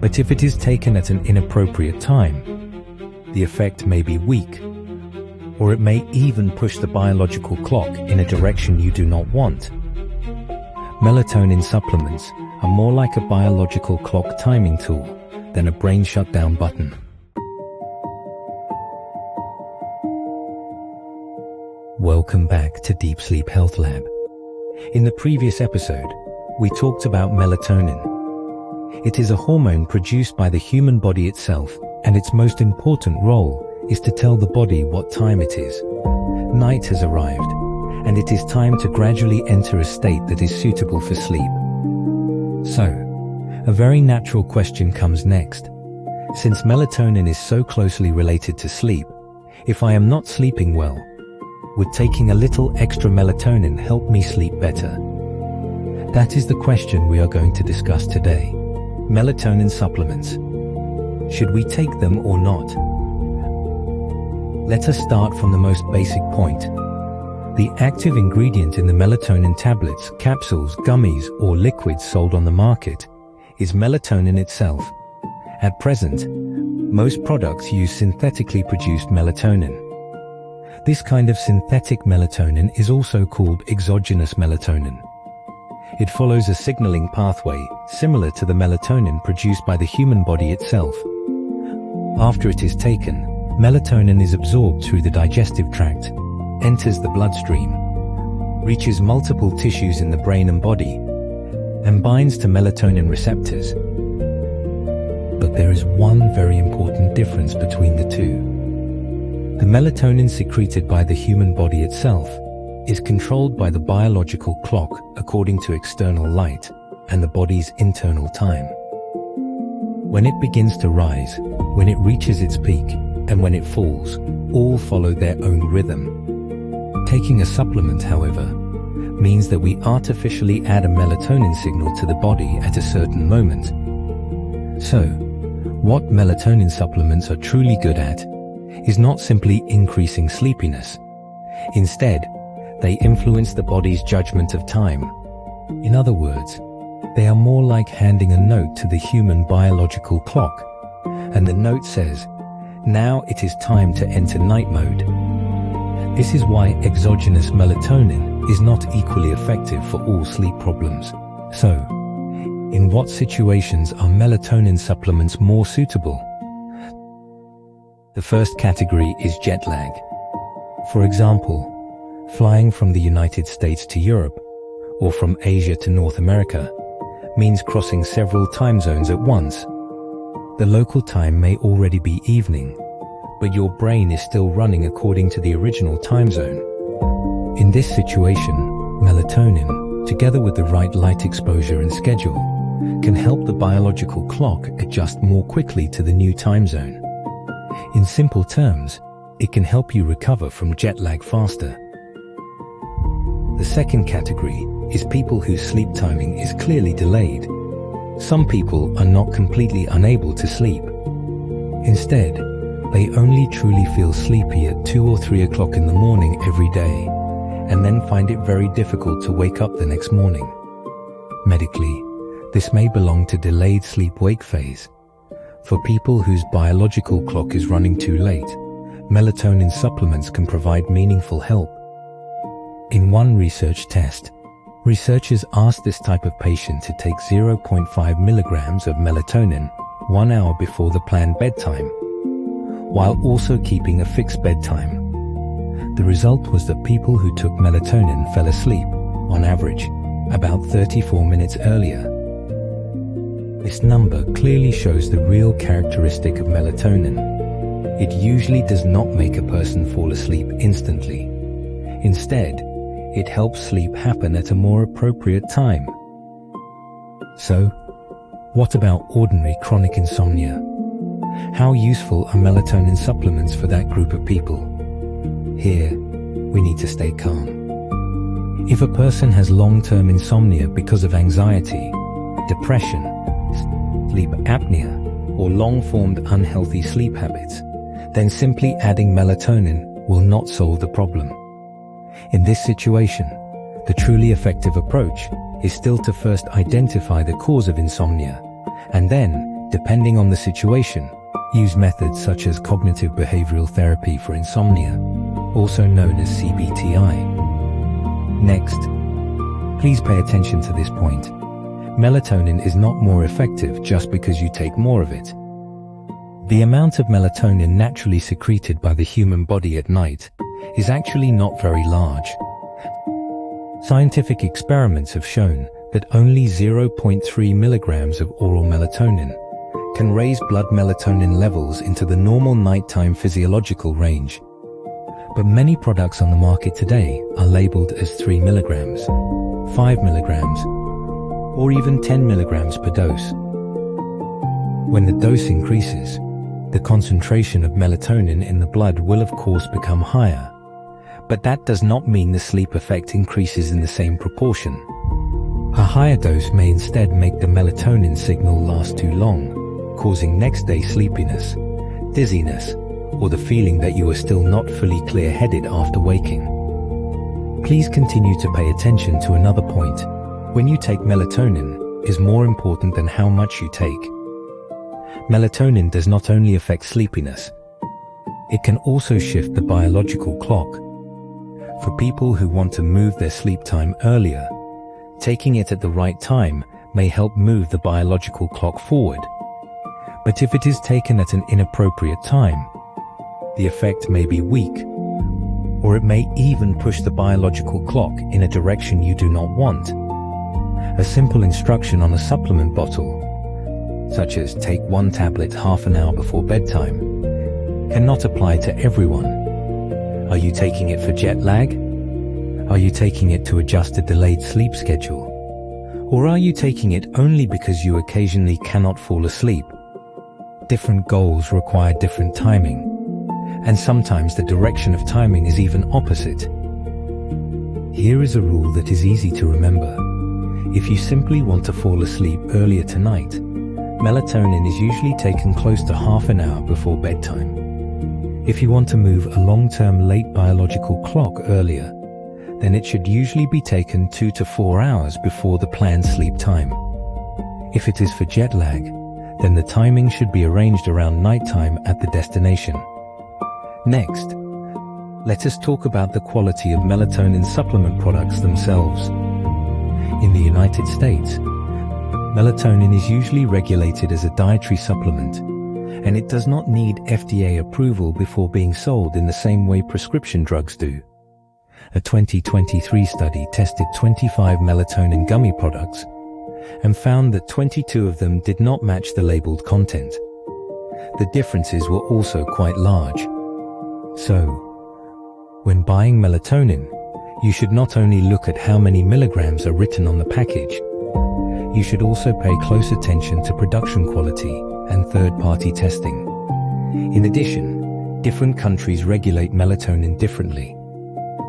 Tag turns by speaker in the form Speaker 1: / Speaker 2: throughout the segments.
Speaker 1: But if it is taken at an inappropriate time, the effect may be weak, or it may even push the biological clock in a direction you do not want. Melatonin supplements are more like a biological clock timing tool than a brain shutdown button. Welcome back to Deep Sleep Health Lab. In the previous episode, we talked about melatonin. It is a hormone produced by the human body itself, and its most important role is to tell the body what time it is. Night has arrived, and it is time to gradually enter a state that is suitable for sleep. So, a very natural question comes next. Since melatonin is so closely related to sleep, if I am not sleeping well, would taking a little extra melatonin help me sleep better? That is the question we are going to discuss today. Melatonin supplements. Should we take them or not? Let us start from the most basic point. The active ingredient in the melatonin tablets, capsules, gummies, or liquids sold on the market is melatonin itself. At present, most products use synthetically produced melatonin. This kind of synthetic melatonin is also called exogenous melatonin. It follows a signaling pathway similar to the melatonin produced by the human body itself. After it is taken, melatonin is absorbed through the digestive tract, enters the bloodstream, reaches multiple tissues in the brain and body, and binds to melatonin receptors. But there is one very important difference between the two. The melatonin secreted by the human body itself is controlled by the biological clock according to external light and the body's internal time. When it begins to rise, when it reaches its peak, and when it falls, all follow their own rhythm. Taking a supplement, however, means that we artificially add a melatonin signal to the body at a certain moment. So, what melatonin supplements are truly good at is not simply increasing sleepiness. Instead, they influence the body's judgment of time. In other words, they are more like handing a note to the human biological clock, and the note says, "Now it is time to enter night mode." This is why exogenous melatonin is not equally effective for all sleep problems. So, in what situations are melatonin supplements more suitable? The first category is jet lag. For example, flying from the United States to Europe, or from Asia to North America, means crossing several time zones at once. The local time may already be evening, but your brain is still running according to the original time zone. In this situation, melatonin, together with the right light exposure and schedule, can help the biological clock adjust more quickly to the new time zone. In simple terms, it can help you recover from jet lag faster. The second category is people whose sleep timing is clearly delayed. Some people are not completely unable to sleep. Instead, they only truly feel sleepy at 2 or 3 o'clock in the morning every day, and then find it very difficult to wake up the next morning. Medically, this may belong to delayed sleep-wake phase. For people whose biological clock is running too late, melatonin supplements can provide meaningful help. In one research test, researchers asked this type of patient to take 0.5 milligrams of melatonin 1 hour before the planned bedtime, while also keeping a fixed bedtime. The result was that people who took melatonin fell asleep, on average, about 34 minutes earlier. This number clearly shows the real characteristic of melatonin. It usually does not make a person fall asleep instantly. Instead, it helps sleep happen at a more appropriate time. So, what about ordinary chronic insomnia? How useful are melatonin supplements for that group of people? Here, we need to stay calm. If a person has long-term insomnia because of anxiety, depression, sleep apnea, or long-formed unhealthy sleep habits, then simply adding melatonin will not solve the problem. In this situation, the truly effective approach is still to first identify the cause of insomnia, and then Depending on the situation, use methods such as cognitive behavioral therapy for insomnia, also known as CBTI. Next, please pay attention to this point. Melatonin is not more effective just because you take more of it. The amount of melatonin naturally secreted by the human body at night is actually not very large. Scientific experiments have shown that only 0.3 milligrams of oral melatonin can raise blood melatonin levels into the normal nighttime physiological range. But many products on the market today are labeled as 3 milligrams, 5 milligrams, or even 10 milligrams per dose. When the dose increases, the concentration of melatonin in the blood will of course become higher, but that does not mean the sleep effect increases in the same proportion. A higher dose may instead make the melatonin signal last too long, causing next-day sleepiness, dizziness, or the feeling that you are still not fully clear-headed after waking. Please continue to pay attention to another point. When you take melatonin, is more important than how much you take. Melatonin does not only affect sleepiness, it can also shift the biological clock. For people who want to move their sleep time earlier, taking it at the right time may help move the biological clock forward. But if it is taken at an inappropriate time, the effect may be weak, or it may even push the biological clock in a direction you do not want. A simple instruction on a supplement bottle, such as take 1 tablet half an hour before bedtime, cannot apply to everyone. Are you taking it for jet lag? Are you taking it to adjust a delayed sleep schedule? Or are you taking it only because you occasionally cannot fall asleep? Different goals require different timing, and sometimes the direction of timing is even opposite. Here is a rule that is easy to remember. If you simply want to fall asleep earlier tonight, melatonin is usually taken close to half an hour before bedtime. If you want to move a long-term late biological clock earlier, then it should usually be taken 2 to 4 hours before the planned sleep time. If it is for jet lag, then the timing should be arranged around nighttime at the destination. Next, let us talk about the quality of melatonin supplement products themselves. In the United States, melatonin is usually regulated as a dietary supplement, and it does not need FDA approval before being sold in the same way prescription drugs do. A 2023 study tested 25 melatonin gummy products and found that 22 of them did not match the labeled content. The differences were also quite large. So, when buying melatonin, you should not only look at how many milligrams are written on the package, you should also pay close attention to production quality and third-party testing. In addition, different countries regulate melatonin differently.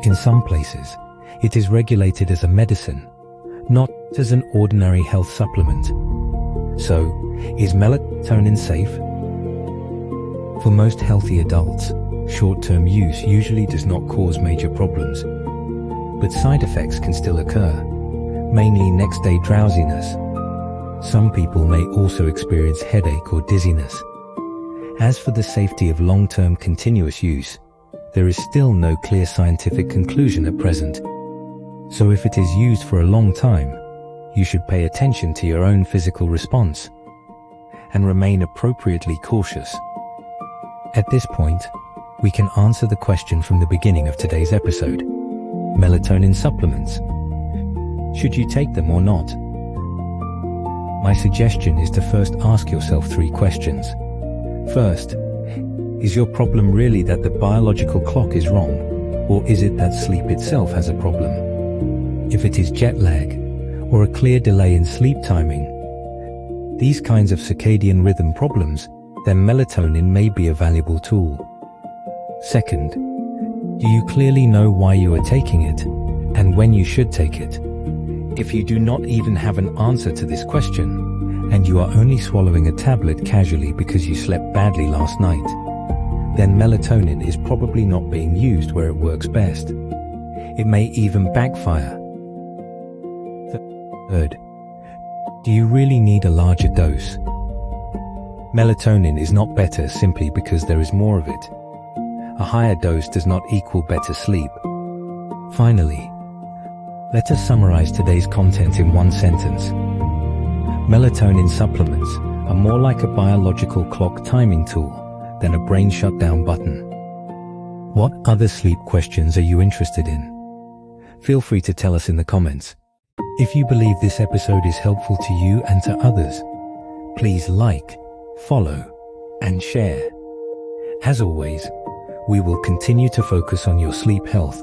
Speaker 1: In some places, it is regulated as a medicine, not as an ordinary health supplement. So, is melatonin safe? For most healthy adults, short-term use usually does not cause major problems, but side effects can still occur, mainly next-day drowsiness. Some people may also experience headache or dizziness. As for the safety of long-term continuous use, there is still no clear scientific conclusion at present. So if it is used for a long time, you should pay attention to your own physical response and remain appropriately cautious. At this point, we can answer the question from the beginning of today's episode. Melatonin supplements. Should you take them or not? My suggestion is to first ask yourself 3 questions. First, is your problem really that the biological clock is wrong, or is it that sleep itself has a problem? If it is jet lag, or a clear delay in sleep timing, these kinds of circadian rhythm problems, then melatonin may be a valuable tool. Second, do you clearly know why you are taking it, and when you should take it? If you do not even have an answer to this question, and you are only swallowing a tablet casually because you slept badly last night, then melatonin is probably not being used where it works best. It may even backfire. Third, do you really need a larger dose? Melatonin is not better simply because there is more of it. A higher dose does not equal better sleep. Finally, let us summarize today's content in one sentence. Melatonin supplements are more like a biological clock timing tool than a brain shutdown button. What other sleep questions are you interested in? Feel free to tell us in the comments. If you believe this episode is helpful to you and to others, please like, follow, and share. As always, we will continue to focus on your sleep health